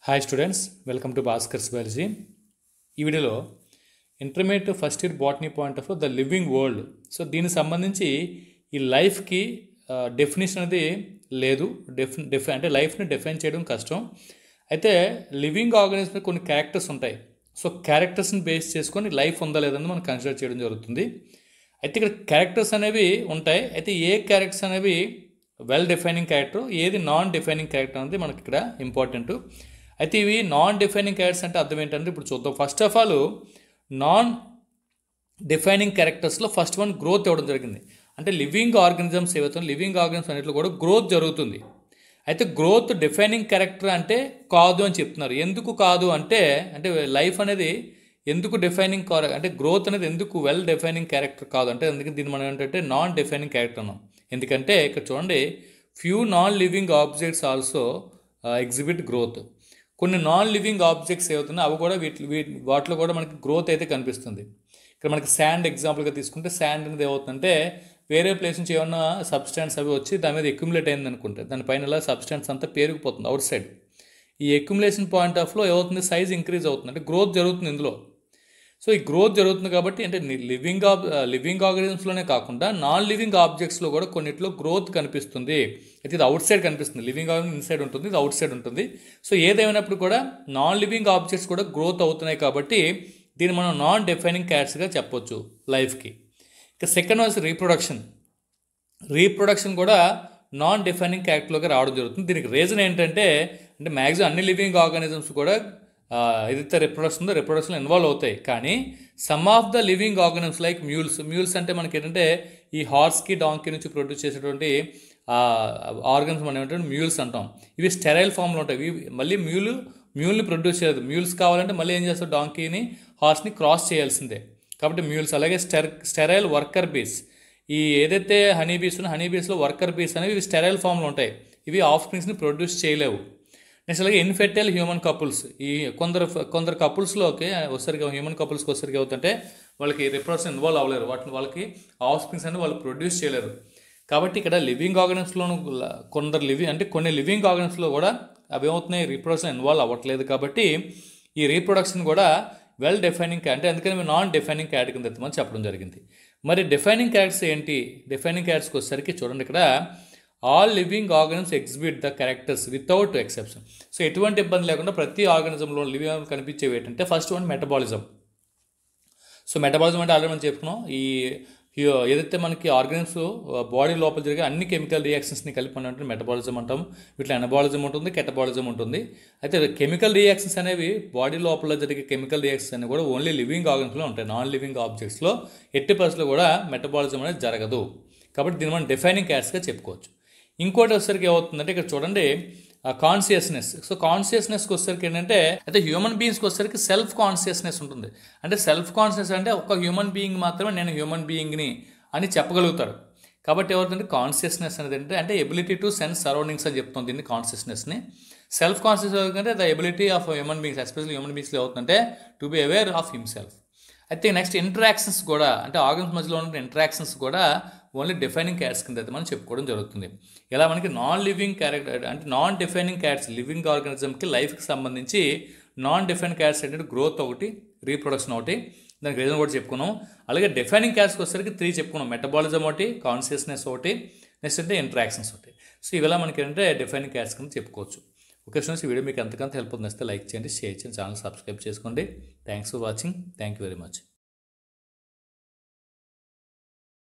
Hi students, welcome to Bhaskar's biology. ఈ వీడియోలో intermediate first year botany point of the living world. So దీనికి సంబంధించి ఈ లైఫ్కి డెఫినేషన్ అనేది లేదు. అంటే లైఫ్ని డిఫైన్ చేయడం కష్టం. అయితే లివింగ్ ఆర్గానిజం కొన్ని క్యారెక్టర్స్ ఉంటాయి. సో క్యారెక్టర్స్ని బేస్ చేసుకొని లైఫ్ ఉందా లేదని మనం కన్సిడర్ చేయడం జరుగుతుంది. అయితే ఇక్కడ క్యారెక్టర్స్ అనేవి ఉంటాయి. అయితే ఏ క్యారెక్టర్స్ అనేవి వెల్ డిఫైనింగ్ క్యారెక్టర్, ఏది నాన్ డిఫైనింగ్ క్యారెక్టర్ అనేది మనకి ఇక్కడ ఇంపార్టెంట్. అయితే ఇవి నాన్ డిఫైనింగ్ క్యారెక్టర్స్ అంటే అర్థం ఏంటంటే ఇప్పుడు చూద్దాం. First of all non defining క్యారెక్టర్స్లో ఫస్ట్ వన్ గ్రోత్ ఇవ్వడం జరిగింది. అంటే లివింగ్ ఆర్గానిజమ్స్ ఏవైతే లివింగ్ ఆర్గానిజమ్స్ అన్నింటిలో కూడా గ్రోత్ జరుగుతుంది. అయితే గ్రోత్ డిఫైనింగ్ క్యారెక్టర్ అంటే కాదు అని చెప్తున్నారు. ఎందుకు కాదు అంటే లైఫ్ అనేది ఎందుకు డిఫైనింగ్ అంటే గ్రోత్ అనేది ఎందుకు వెల్ డిఫైనింగ్ క్యారెక్టర్ కాదు అంటే అందుకే దీన్ని మనం ఏంటంటే నాన్ డిఫైనింగ్ క్యారెక్టర్ అన్నాం. ఎందుకంటే ఇక్కడ చూడండి, few non living objects also exhibit growth. కొన్ని నాన్ లివింగ్ ఆబ్జెక్ట్స్ ఏవవుతున్నాయి అవి కూడా వాటిలో కూడా మనకి గ్రోత్ అయితే కనిపిస్తుంది. ఇక్కడ మనకి శాండ్ ఎగ్జాంపుల్గా తీసుకుంటే శాండ్ అనేది ఏమవుతుందంటే వేరే ప్లేస్ నుంచి ఏమన్నా సబ్స్టాన్స్ అవి వచ్చి దాని మీద అక్యుములేట్ అయింది అనుకుంటే దానిపైన ఇలా సబ్స్టాన్స్ అంతా పేరుకుపోతుంది అవుట్ సైడ్. ఈ అక్యుములేషన్ పాయింట్ ఆఫ్లో ఏమవుతుంది, సైజ్ ఇంక్రీజ్ అవుతుంది, అంటే గ్రోత్ జరుగుతుంది ఇందులో. సో ఈ గ్రోత్ జరుగుతుంది కాబట్టి అంటే లివింగ్ ఆర్గానిజమ్స్లోనే కాకుండా నాన్ లివింగ్ ఆబ్జెక్ట్స్లో కూడా కొన్నిట్లో గ్రోత్ కనిపిస్తుంది. అయితే ఇది అవుట్ సైడ్ కనిపిస్తుంది. లివింగ్ ఆర్గానిజం ఇన్సైడ్ ఉంటుంది, ఇది అవుట్ సైడ్ ఉంటుంది. సో ఏదేమైనప్పుడు కూడా నాన్ లివింగ్ ఆబ్జెక్ట్స్ కూడా గ్రోత్ అవుతున్నాయి కాబట్టి దీన్ని మనం నాన్ డిఫైనింగ్ క్యారెక్టర్స్గా చెప్పొచ్చు లైఫ్కి. ఇక సెకండ్ వచ్చి రీప్రొడక్షన్ కూడా నాన్ డిఫైనింగ్ క్యారెక్టర్లోకి రావడం జరుగుతుంది. దీనికి రీజన్ ఏంటంటే మ్యాక్సిమం అన్ని లివింగ్ ఆర్గానిజమ్స్ కూడా ఏదైతే రిప్రొడక్షన్ ఇన్వాల్వ్ అవుతాయి. కానీ some of the living organisms like మ్యూల్స్ అంటే మనకి ఏంటంటే ఈ హార్స్కి డాంకీ నుంచి ప్రొడ్యూస్ చేసేటువంటి ఆర్గన్స్ మనం ఏంటంటే మ్యూల్స్ అంటాం. ఇవి స్టెరైల్ ఫామ్లో ఉంటాయి. ఇవి మళ్ళీ మ్యూల్ని ప్రొడ్యూస్ చేయదు. మ్యూల్స్ కావాలంటే మళ్ళీ ఏం చేస్తారు, డాంకీని హార్స్ని క్రాస్ చేయాల్సిందే. కాబట్టి మ్యూల్స్. అలాగే స్టెరైల్ వర్కర్ బీస్, ఈ ఏదైతే హనీ బీస్లో వర్కర్ బీస్ అనేవి ఇవి స్టెరైల్ ఫామ్లో ఉంటాయి. ఇవి ఆఫ్ స్ప్రింగ్స్ని ప్రొడ్యూస్ చేయలేవు. నెక్స్ట్ అలాగే ఇన్ఫెర్టైల్ హ్యూమన్ కపుల్స్, ఈ కొందరు కపుల్స్లోకి వచ్చరికి హ్యూమన్ కపుల్స్కి వచ్చరికి అవుతుంటే వాళ్ళకి రిప్రొడక్షన్ ఇన్వాల్వ్ అవ్వలేరు. వాళ్ళకి ఆఫ్ స్ప్రింగ్స్ అనేది వాళ్ళు ప్రొడ్యూస్ చేయలేరు. కాబట్టి ఇక్కడ లివింగ్ ఆర్గానిజమ్స్లోను కొన్ని లివింగ్ ఆర్గానిజమ్స్లో కూడా అవి ఏమవుతున్నాయి, రీప్రొడక్షన్ ఇన్వాల్వ్ అవ్వట్లేదు. కాబట్టి ఈ రీప్రొడక్షన్ కూడా వెల్ డిఫైనింగ్ అంటే అందుకని మేము నాన్ డిఫైనింగ్ క్యారెక్టర్ కింద ఎత్తమని చెప్పడం జరిగింది. మరి డిఫైనింగ్ క్యారెక్టర్స్ ఏంటి? డిఫైనింగ్ క్యారెక్టర్స్కి వచ్చేసరికి చూడండి, ఇక్కడ all living organisms exhibit the characters without exception. So ఎటువంటి ఇబ్బంది లేకుండా ప్రతి ఆర్గానిజంలో లివింగ్ కనిపించేవి ఏంటంటే first one metabolism. So metabolism అంటే ఆల్రెడీ మనం చెప్పుకున్నాం, ఈ ఏదైతే మనకి ఆర్గానిజమ్స్ బాడీ లోపల జరిగే అన్ని కెమికల్ రియాక్షన్స్ని కలిపి అంటే మెటబాలిజం అంటాం. వీటిలో ఎనబాలిజం ఉంటుంది, కెటబాలిజం ఉంటుంది. అయితే కెమికల్ రియాక్షన్స్ అనేవి బాడీ లోపల జరిగే కెమికల్ రియాక్షన్స్ అనేవి కూడా ఓన్లీ లివింగ్ ఆర్గానిజంలో ఉంటాయి. నాన్ లివింగ్ ఆబ్జెక్ట్స్లో ఎట్టి పరిస్థితుల్లో కూడా మెటబాలిజం అనేది జరగదు. కాబట్టి దీన్ని మనం డిఫైనింగ్ క్యారెక్టర్స్గా చెప్పుకోవచ్చు. ఇంకోటి వచ్చేసరికి ఏమవుతుందంటే ఇక్కడ చూడండి కాన్షియస్నెస్. సో కాన్షియస్నెస్కి వచ్చేసరికి ఏంటంటే అయితే హ్యూమన్ బీయింగ్స్కి వచ్చేసరికి సెల్ఫ్ కాన్షియస్నెస్ ఉంటుంది. అంటే సెల్ఫ్ కాన్షియస్ అంటే ఒక హ్యూమన్ బీయింగ్ మాత్రమే నేను హ్యూమన్ బీయింగ్ని అని చెప్పగలుగుతారు. కాబట్టి ఎవరిదంటే కాన్షియస్నెస్ అనేది అంటే ఎబిలిటీ టు సెన్స్ సరౌండింగ్స్ అని చెప్తుంది దీన్ని కాన్షియస్నెస్ని. సెల్ఫ్ కాన్షియస్ అంటే the ability of human beings, especially human బీయింగ్స్లో అవుతుందంటే to be aware of himself. అయితే నెక్స్ట్ ఇంటరాక్షన్స్ కూడా అంటే ఆర్గన్స్ మధ్యలో ఉన్న ఇంటరాక్షన్స్ కూడా ఓన్లీ డిఫైనింగ్ క్యారెక్టర్స్ కింద అయితే మనం చెప్పుకోవడం జరుగుతుంది. ఇలా మనకి నాన్ లివింగ్ క్యారెక్టర్ అంటే నాన్ డిఫైనింగ్ క్యారెక్టర్స్ లివింగ్ ఆర్గానిజంకి లైఫ్కి సంబంధించి నాన్ డిఫైనింగ్ క్యారెక్టర్స్ ఏంటంటే గ్రోత్ ఒకటి, రీప్రొడక్షన్ ఒకటి, దానికి రీజన్ కూడా చెప్పుకున్నాం. అలాగే డిఫైనింగ్ క్యారెక్టర్స్కి వచ్చేసరికి 3 చెప్పుకున్నాం, మెటబాలిజం ఒకటి, కాన్షియస్నెస్ ఒకటి, నెక్స్ట్ అంటే ఇంటరాక్షన్స్ ఒకటి. సో ఇవిలా మనకి ఏంటంటే డిఫైనింగ్ క్యారెక్టర్స్ కింద చెప్పుకోవచ్చు. ఓకే స్టూడెంట్స్, ఈ వీడియో మీకు ఎంతకంత హెల్ప్ అవుతుంది లైక్ చేయండి, షేర్ చేయండి, ఛానల్ సబ్స్క్రైబ్ చేసుకోండి. Thanks for watching. Thank you very much.